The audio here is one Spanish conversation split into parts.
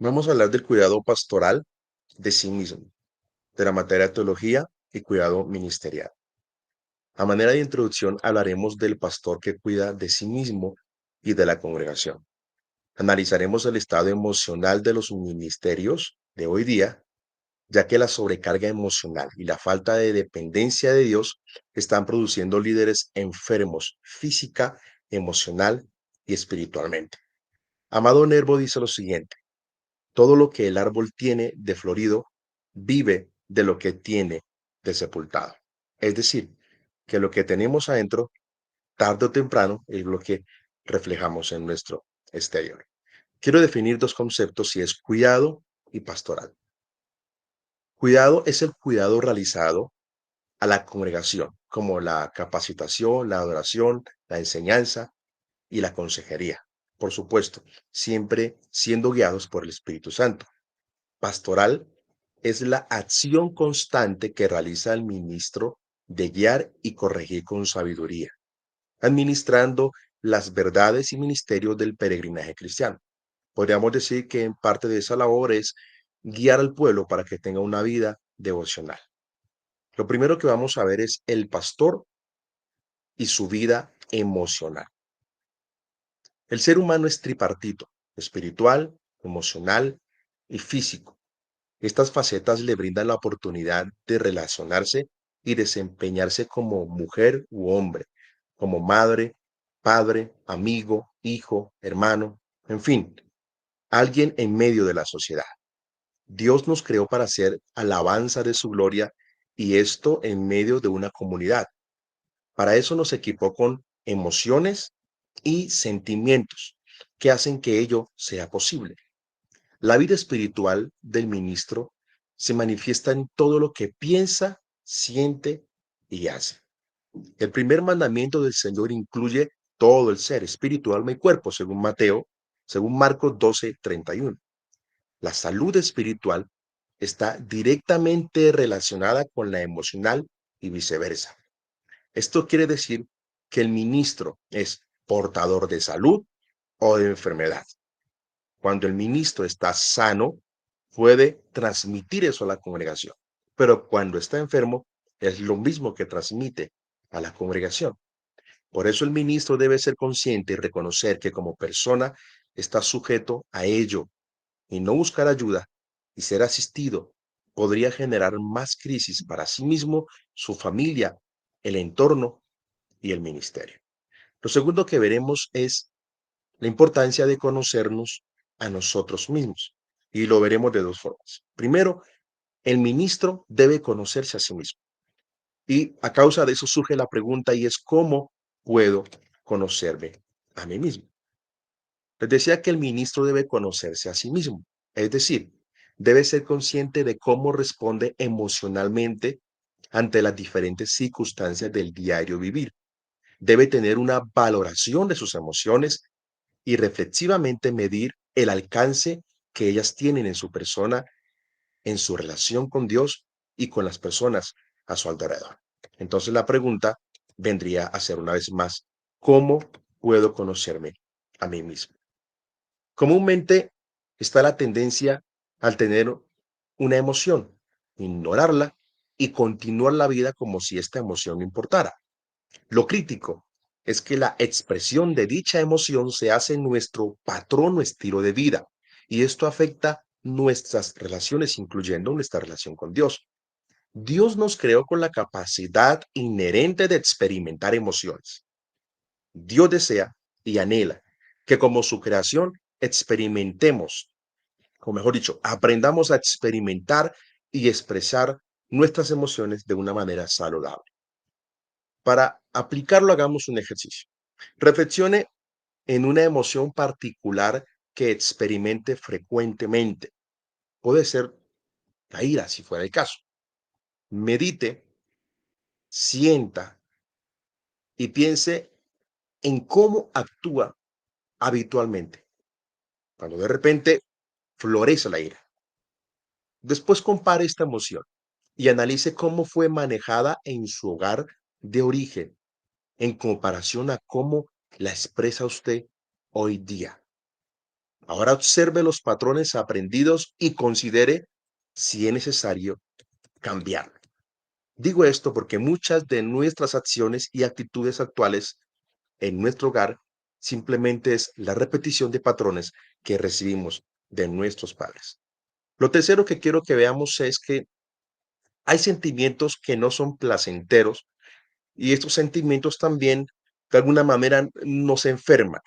Vamos a hablar del cuidado pastoral de sí mismo, de la materia de teología y cuidado ministerial. A manera de introducción hablaremos del pastor que cuida de sí mismo y de la congregación. Analizaremos el estado emocional de los ministerios de hoy día, ya que la sobrecarga emocional y la falta de dependencia de Dios están produciendo líderes enfermos física, emocional y espiritualmente. Amado Nervo dice lo siguiente: todo lo que el árbol tiene de florido vive de lo que tiene de sepultado. Es decir, que lo que tenemos adentro, tarde o temprano, es lo que reflejamos en nuestro exterior. Quiero definir dos conceptos y es cuidado y pastoral. Cuidado es el cuidado realizado a la congregación, como la capacitación, la adoración, la enseñanza y la consejería. Por supuesto, siempre siendo guiados por el Espíritu Santo. Pastoral es la acción constante que realiza el ministro de guiar y corregir con sabiduría, administrando las verdades y ministerios del peregrinaje cristiano. Podríamos decir que en parte de esa labor es guiar al pueblo para que tenga una vida devocional. Lo primero que vamos a ver es el pastor y su vida emocional. El ser humano es tripartito: espiritual, emocional y físico. Estas facetas le brindan la oportunidad de relacionarse y desempeñarse como mujer u hombre, como madre, padre, amigo, hijo, hermano, en fin, alguien en medio de la sociedad. Dios nos creó para hacer alabanza de su gloria, y esto en medio de una comunidad. Para eso nos equipó con emociones y sentimientos que hacen que ello sea posible. La vida espiritual del ministro se manifiesta en todo lo que piensa, siente y hace. El primer mandamiento del Señor incluye todo el ser, espíritu, alma y cuerpo, según Marcos 12:31. La salud espiritual está directamente relacionada con la emocional y viceversa. Esto quiere decir que el ministro es portador de salud o de enfermedad. Cuando el ministro está sano, puede transmitir eso a la congregación, pero cuando está enfermo, es lo mismo que transmite a la congregación. Por eso el ministro debe ser consciente y reconocer que como persona está sujeto a ello, y no buscar ayuda y ser asistido podría generar más crisis para sí mismo, su familia, el entorno y el ministerio. Lo segundo que veremos es la importancia de conocernos a nosotros mismos. Y lo veremos de dos formas. Primero, el ministro debe conocerse a sí mismo. Y a causa de eso surge la pregunta, y es: ¿cómo puedo conocerme a mí mismo? Les decía que el ministro debe conocerse a sí mismo. Es decir, debe ser consciente de cómo responde emocionalmente ante las diferentes circunstancias del diario vivir. Debe tener una valoración de sus emociones y reflexivamente medir el alcance que ellas tienen en su persona, en su relación con Dios y con las personas a su alrededor. Entonces la pregunta vendría a ser una vez más: ¿cómo puedo conocerme a mí mismo? Comúnmente está la tendencia al tener una emoción, ignorarla y continuar la vida como si esta emoción no importara. Lo crítico es que la expresión de dicha emoción se hace nuestro patrón o estilo de vida, y esto afecta nuestras relaciones, incluyendo nuestra relación con Dios. Dios nos creó con la capacidad inherente de experimentar emociones. Dios desea y anhela que como su creación experimentemos, o mejor dicho, aprendamos a experimentar y expresar nuestras emociones de una manera saludable. Para aplicarlo, hagamos un ejercicio. Reflexione en una emoción particular que experimente frecuentemente. Puede ser la ira, si fuera el caso. Medite, sienta y piense en cómo actúa habitualmente, cuando de repente florece la ira. Después compare esta emoción y analice cómo fue manejada en su hogar de origen en comparación a cómo la expresa usted hoy día. Ahora observe los patrones aprendidos y considere si es necesario cambiar. Digo esto porque muchas de nuestras acciones y actitudes actuales en nuestro hogar simplemente es la repetición de patrones que recibimos de nuestros padres. Lo tercero que quiero que veamos es que hay sentimientos que no son placenteros y estos sentimientos también de alguna manera nos enferman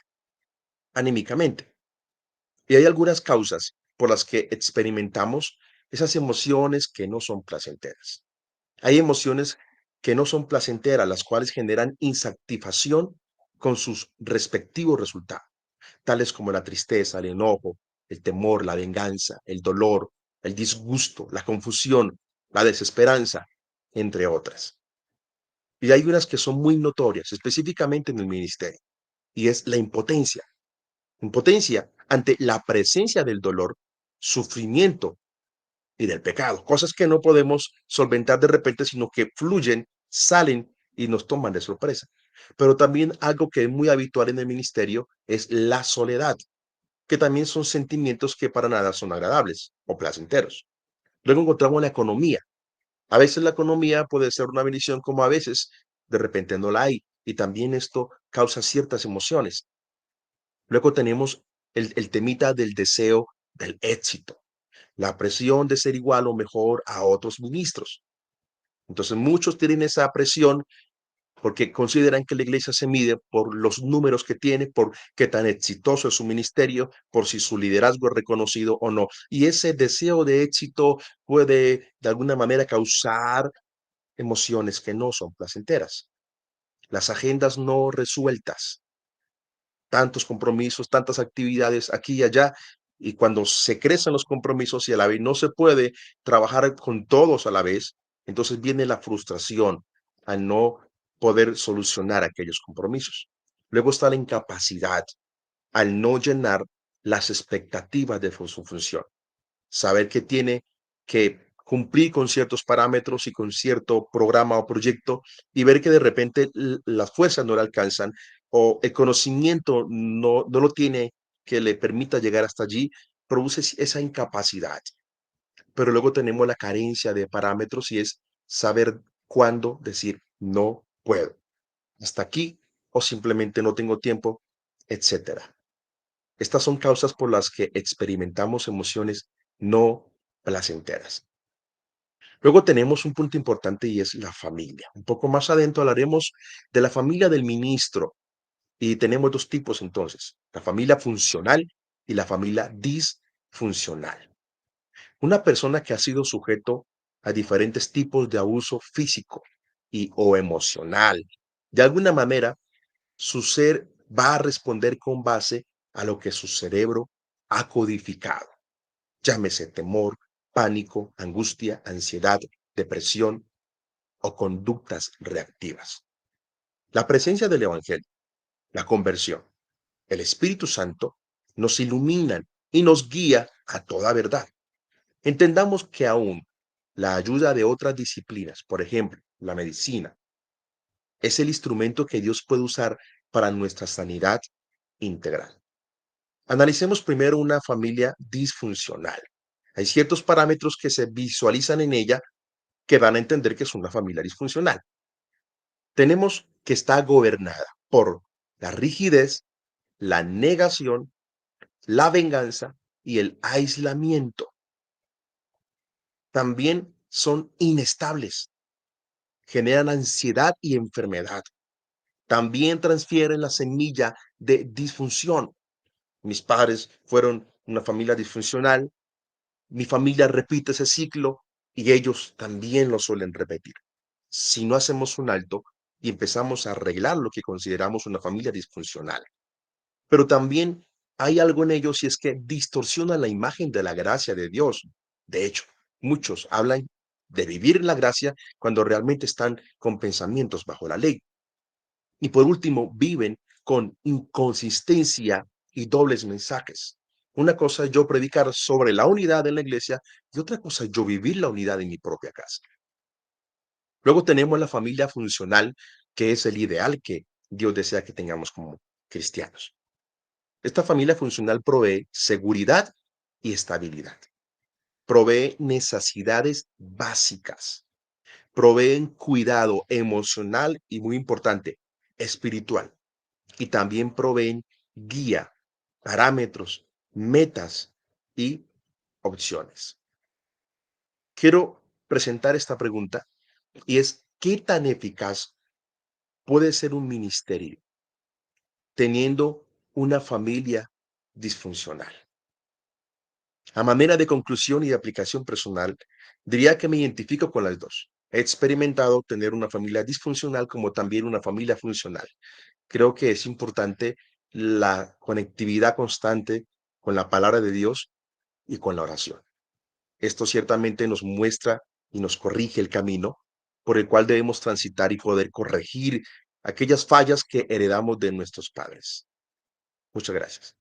anímicamente. Y hay algunas causas por las que experimentamos esas emociones que no son placenteras. Hay emociones que no son placenteras, las cuales generan insatisfacción con sus respectivos resultados, tales como la tristeza, el enojo, el temor, la venganza, el dolor, el disgusto, la confusión, la desesperanza, entre otras. Y hay unas que son muy notorias, específicamente en el ministerio, y es la impotencia. Impotencia ante la presencia del dolor, sufrimiento y del pecado, cosas que no podemos solventar de repente, sino que fluyen, salen y nos toman de sorpresa. Pero también algo que es muy habitual en el ministerio es la soledad, que también son sentimientos que para nada son agradables o placenteros. Luego encontramos la economía. A veces la economía puede ser una bendición, como a veces de repente no la hay. Y también esto causa ciertas emociones. Luego tenemos el temita del deseo del éxito, la presión de ser igual o mejor a otros ministros. Entonces muchos tienen esa presión porque consideran que la iglesia se mide por los números que tiene, por qué tan exitoso es su ministerio, por si su liderazgo es reconocido o no. Y ese deseo de éxito puede de alguna manera causar emociones que no son placenteras. Las agendas no resueltas, tantos compromisos, tantas actividades aquí y allá, y cuando se crecen los compromisos y a la vez no se puede trabajar con todos a la vez, entonces viene la frustración al no poder solucionar aquellos compromisos. Luego está la incapacidad al no llenar las expectativas de su función, saber que tiene que cumplir con ciertos parámetros y con cierto programa o proyecto y ver que de repente las fuerzas no le alcanzan o el conocimiento no lo tiene que le permita llegar hasta allí, produce esa incapacidad. Pero luego tenemos la carencia de parámetros y es saber cuándo decir no puedo, hasta aquí o simplemente no tengo tiempo, etcétera. Estas son causas por las que experimentamos emociones no placenteras. Luego tenemos un punto importante y es la familia. Un poco más adentro hablaremos de la familia del ministro y tenemos dos tipos entonces, la familia funcional y la familia disfuncional. Una persona que ha sido sujeto a diferentes tipos de abuso físico y o emocional, de alguna manera su ser va a responder con base a lo que su cerebro ha codificado. Llámese temor, pánico, angustia, ansiedad, depresión o conductas reactivas. La presencia del Evangelio, la conversión, el Espíritu Santo nos iluminan y nos guía a toda verdad. Entendamos que aún la ayuda de otras disciplinas, por ejemplo, la medicina, es el instrumento que Dios puede usar para nuestra sanidad integral. Analicemos primero una familia disfuncional. Hay ciertos parámetros que se visualizan en ella que dan a entender que es una familia disfuncional. Tenemos que está gobernada por la rigidez, la negación, la venganza y el aislamiento. También son inestables, generan ansiedad y enfermedad. También transfieren la semilla de disfunción. Mis padres fueron una familia disfuncional, mi familia repite ese ciclo y ellos también lo suelen repetir. Si no hacemos un alto y empezamos a arreglar lo que consideramos una familia disfuncional. Pero también hay algo en ellos y es que distorsiona la imagen de la gracia de Dios. De hecho, muchos hablan de vivir en la gracia cuando realmente están con pensamientos bajo la ley. Y por último, viven con inconsistencia y dobles mensajes. Una cosa es yo predicar sobre la unidad en la iglesia y otra cosa es yo vivir la unidad en mi propia casa. Luego tenemos la familia funcional, que es el ideal que Dios desea que tengamos como cristianos. Esta familia funcional provee seguridad y estabilidad, provee necesidades básicas, proveen cuidado emocional y, muy importante, espiritual, y también proveen guía, parámetros, metas y opciones. Quiero presentar esta pregunta y es: ¿qué tan eficaz puede ser un ministerio teniendo una familia disfuncional? A manera de conclusión y de aplicación personal, diría que me identifico con las dos. He experimentado tener una familia disfuncional como también una familia funcional. Creo que es importante la conectividad constante con la palabra de Dios y con la oración. Esto ciertamente nos muestra y nos corrige el camino por el cual debemos transitar y poder corregir aquellas fallas que heredamos de nuestros padres. Muchas gracias.